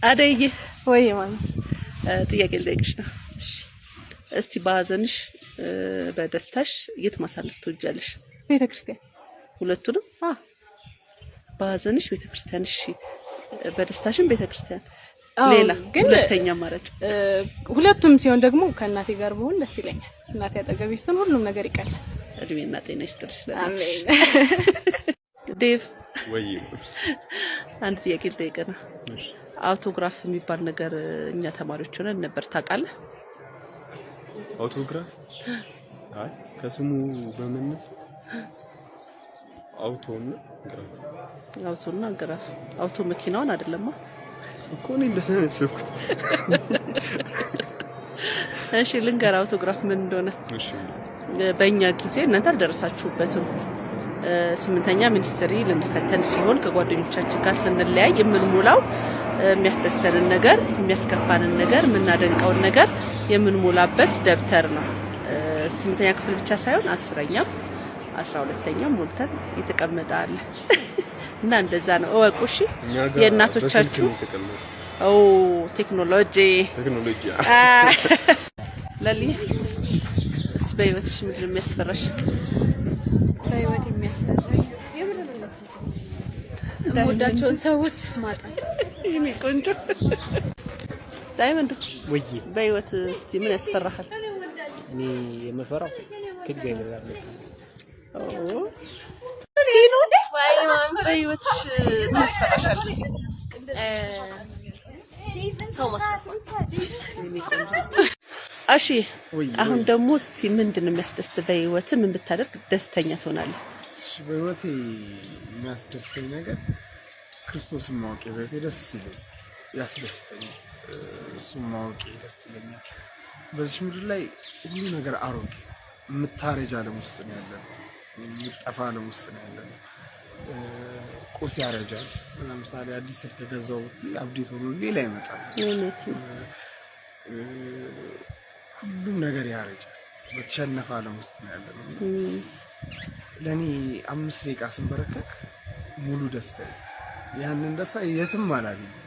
አደይ ወይ ማን ጥያቄ ልጠይቅሽ ነው። እሺ እስቲ ባዘንሽ በደስታሽ የት ማሳለፍ ትወጃለሽ? ቤተክርስቲያን። ሁለቱንም? ባዘንሽ ቤተክርስቲያን። እሺ በደስታሽም ቤተክርስቲያን። ሌላ ሁለተኛ አማራጭ? ሁለቱም ሲሆን ደግሞ ከእናቴ ጋር ብሆን ደስ ይለኛል። እናቴ አጠገቤ ስትሆን ሁሉም ነገር ይቀላል። እድሜና ጤና ይስጥልሽ። አሜን። ዴቭ ወይ አንድ ጥያቄ ልጠይቅህ ነው። እሺ አውቶግራፍ የሚባል ነገር እኛ ተማሪዎች ሆነን ነበር፣ ታውቃለህ? አውቶግራፍ? አይ ከስሙ በመነሳት አውቶና ግራፍ አውቶ መኪናውን አይደለም እኮ ነው እንደዛ ያሰብኩት። እሺ ልንገር አውቶግራፍ ምን እንደሆነ። እሺ በእኛ ጊዜ እናንተ አልደረሳችሁበትም። 8ኛ ሚኒስትሪ ልንፈተን ሲሆን ከጓደኞቻችን ጋር ስንለያይ የምንሞላው የሚያስደስተንን ነገር፣ የሚያስከፋንን ነገር፣ የምናደንቀውን ነገር የምንሞላበት ደብተር ነው። 8ኛ ክፍል ብቻ ሳይሆን 10ኛም 12ኛም ሞልተን የተቀመጠ አለ እና እንደዛ ነው። እወቁ እሺ። የእናቶቻችሁ ቴክኖሎጂ ለሊ እስቲ በህይወትሽ ምንድን ነው የሚያስፈራሽ? በህይወት የሚያስፈራኝ የምወዳቸውን ሰዎች ማጣት። ይሄ ቆንጆ ዳይመንድ ወይ በህይወት እስቲ ምን ያስፈራሃል? እኔ የምፈራው ከእግዚአብሔር ጋር ነው። በህይወትሽ ምን ያስፈራሻል? እስቲ ሰው ማስከፋት። እሺ አሁን ደግሞ እስቲ ምንድን ነው የሚያስደስት? በህይወት ምን ብታደርግ ደስተኛ ትሆናለህ? እሺ በህይወቴ የሚያስደስተኝ ነገር ክርስቶስን ማወቅ በህይወቴ ደስ ይለኛል፣ ያስደስተኛል። እሱን ማወቅ ደስ ይለኛል። በዚህ ምድር ላይ ሁሉ ነገር አሮጌ የምታረጅ ዓለም ውስጥ ነው ያለነው፣ የምጠፋ ዓለም ውስጥ ነው ያለነው። ቁስ ያረጃል። ለምሳሌ አዲስ ስልክ ገዛው አፕዴት ሆኖ ሌላ ይመጣል። ሁሉም ነገር ያረጃል። በተሸነፈ ዓለም ውስጥ ነው ያለነው። ለኔ 5 ደቂቃ ስንበረከክ ሙሉ ደስታ፣ ያንን ደስታ የትም አላገኝም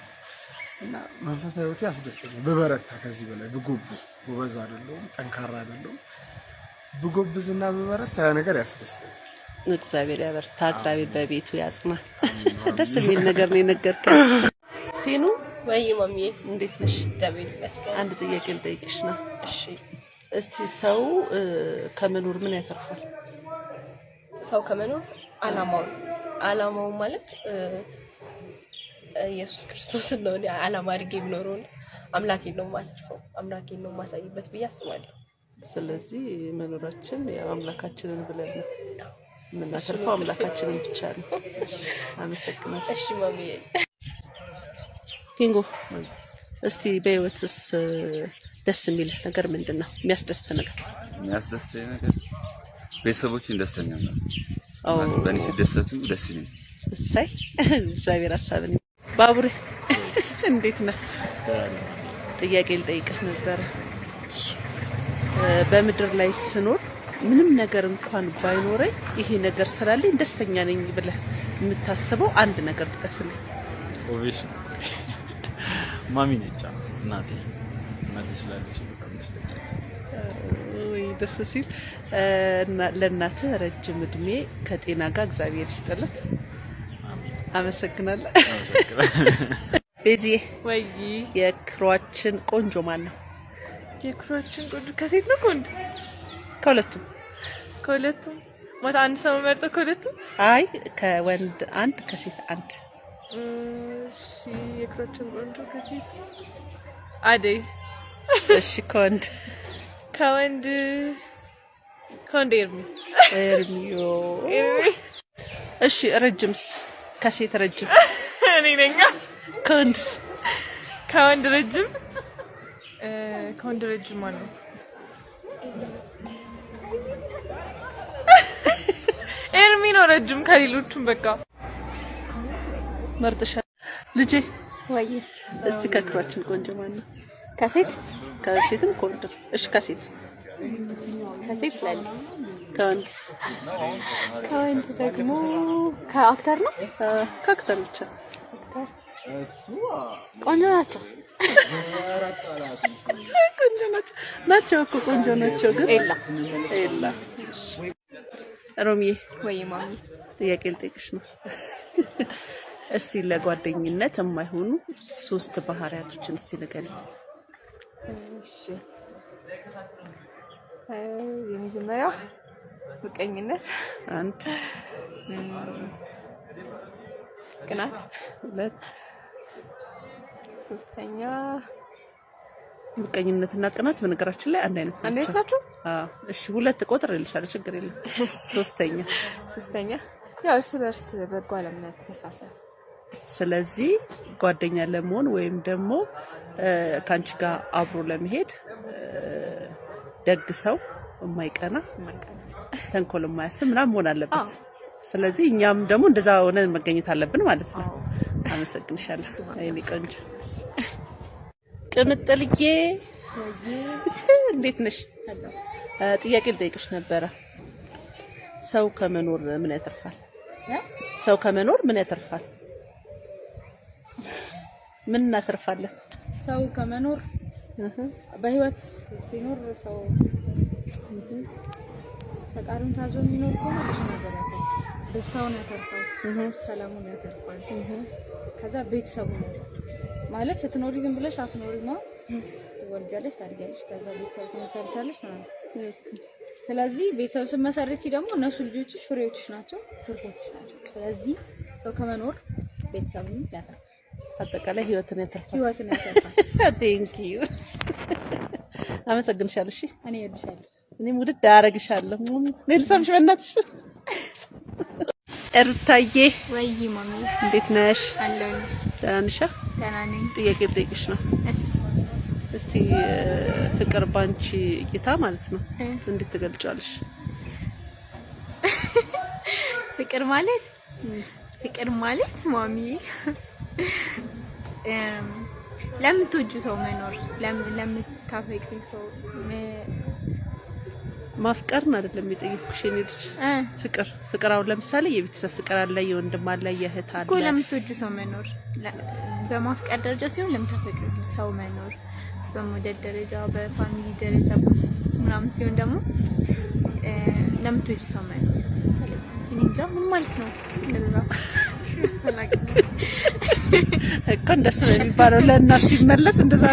እና መንፈሳዊ ህይወቴ ያስደስተኛል። በበረታ ከዚህ በላይ ብጎብዝ፣ ጎበዝ አይደለሁም፣ ጠንካራ አይደለሁም። ብጎብዝና በበረታ ያ ነገር ያስደስተኛል። እግዚአብሔር ያበርታ፣ እግዚአብሔር በቤቱ ያጽና። ደስ የሚል ነገር ነው የነገርከኝ። ቴኑ ወይ ማሚዬ እንዴት ነሽ? እግዚአብሔር ይመስገን። አንድ ጥያቄ ልጠይቅሽ ነው። እሺ እስቲ ሰው ከመኖር ምን ያተርፋል? ሰው ከመኖር አላማው ማለት ኢየሱስ ክርስቶስን ነው። አላማ አድርጌ ብኖረው አምላኬን ነው የማሳልፈው፣ አምላኬን ነው የማሳይበት ብዬ አስባለሁ። ስለዚህ መኖራችን ያው አምላካችንን ብለን ነው የምናተርፈው፣ አምላካችንን ብቻ ነው። አመሰግናለሁ። እሺ ማሚዬ። ኪንጎ እስቲ በህይወትስ ደስ የሚል ነገር ምንድን ነው? የሚያስደስት ነገር? የሚያስደስተኝ ነገር ቤተሰቦችን ደስተኛ ነው። በእኔ ሲደሰቱ ደስ ይለኛል። እሰይ እግዚአብሔር ሐሳብን። ባቡሬ እንዴት ነህ? ጥያቄ ልጠይቅህ ነበር። በምድር ላይ ስኖር ምንም ነገር እንኳን ባይኖረኝ ይሄ ነገር ስላለኝ ደስተኛ ነኝ ብለህ የምታስበው አንድ ነገር ጥቀስልኝ። ኦቪስ ማሚ ነች እናቴ ስላለች በጣም ደስተኛ ነኝ። ወይ ደስ ሲል። ለእናትህ ረጅም እድሜ ከጤና ጋር እግዚአብሔር ይስጥልን። አመሰግናለሁ። ቤዚዬ ወይ የክሮአችን ቆንጆ ማን ነው? የክሮአችን ቆንጆ ከሴት ነው ከወንድ? ከሁለቱም ማለት አንድ ሰው መርጦ ከሁለቱም? አይ ከወንድ አንድ ከሴት አንድ። እሺ የክሮአችን ቆንጆ ከሴት አደይ። እሺ ከወንድ ኤርሚዮ። እሺ ረጅምስ? ከሴት ረጅም እኔ ነኝ። ከወንድስ? ከወንድ ረጅም ማለት ነው ኤርሚ ነው ረጅም ከሌሎቹም። በቃ መርጥሻል ልጄ። ወይ እስቲ ከክሯችን ቆንጆ ማን ነው? ከሴትም ከወንድም። እሺ ከሴት ላይ ከወንድስ? ከወንድ ደግሞ ከአክተር ነው። ከአክተር ብቻ ቆንጆ ናቸው ናቸው እኮ ቆንጆ ናቸው። ግን ኤላ ሮሚዬ ወይ ማሚ ጥያቄ ልጠይቅሽ ነው። እስቲ ለጓደኝነት የማይሆኑ 3 ባህሪያቶችን እስቲ ንገሪኝ። እሺ የመጀመሪያው ምቀኝነት፣ 1 ቅናት፣ 2 ሶስተኛ ምቀኝነትና ቅናት በነገራችን ላይ አንድ አይነት ናቸው። አዎ እሺ 2 ቁጥር ልልሻለሁ ችግር የለም። ሶስተኛ ያው እርስ በርስ በጎ አለመተሳሰብ። ስለዚህ ጓደኛ ለመሆን ወይም ደግሞ ካንቺ ጋር አብሮ ለመሄድ ደግ ሰው የማይቀና ተንኮል የማያስብ ምናምን መሆን አለበት። ስለዚህ እኛም ደግሞ እንደዛ ሆነን መገኘት አለብን ማለት ነው። አመሰግንሻለሁ አይኔ ቆንጆ። ቅምጥልዬ እንዴት ነሽ? ጥያቄ ልጠይቅሽ ነበረ። ሰው ከመኖር ምን ያተርፋል? ሰው ከመኖር ምን ያተርፋል? ምን እናተርፋለን? ሰው ከመኖር በህይወት ሲኖር ሰው ፈጣሪውን ታዞ የሚኖር ከሆነ ብዙ ነገር ያተርፋል። ደስታውን ያተርፋል፣ ሰላሙን ያተርፋል። ከዛ ቤተሰቡን ማለት ስትኖሪ ዝም ብለሽ አትኖሪማ። ትወልጃለሽ፣ ታድጊያለሽ፣ ከዛ ቤተሰብ ትመሰርቻለሽ ማለት ነው። ስለዚህ ቤተሰብ ስትመሰርቺ ደግሞ እነሱ ልጆችሽ ፍሬዎችሽ ናቸው፣ ትርፎችሽ ናቸው። ስለዚህ ሰው ከመኖር ቤተሰቡን ያተርፋል፣ አጠቃላይ ህይወትን ያተርፋል። ህይወትን ያተርፋል። ቴንክ ዩ አመሰግንሻለሁ። እሺ እኔ እወድሻለሁ። እኔም ውድድ አደርግሻለሁ። ልሳምሽ በእናትሽ። እርታዬ ወይ ማሚ እንዴት ነሽ? አለሁልሽ። ደህና ነሽ? ደህና ነኝ። ጥያቄ ልጠይቅሽ ነው። እሺ እስቲ ፍቅር ባንቺ እይታ ማለት ነው እንዴት ትገልጫለሽ? ፍቅር ማለት ማሚ ለምትወጁ ሰው መኖር፣ ለምታፈቅሪ ሰው ማፍቀርን አይደለም የጠየቅኩሽ የኔ ልጅ። ፍቅር አሁን ለምሳሌ የቤተሰብ ፍቅር አለ፣ የወንድም አለ፣ የእህት አለ እኮ። ለምትወጁ ሰው መኖር በማፍቀር ደረጃ ሲሆን ለምታፈቅሪ ሰው መኖር በመውደድ ደረጃ፣ በፋሚሊ ደረጃ ምናምን ሲሆን ደግሞ ለምትወጁ ሰው መኖር። እኔ እንጃ ምን ማለት ነው እኮ እንደሱ ነው የሚባለው። ለእናት ሲመለስ እንደዛ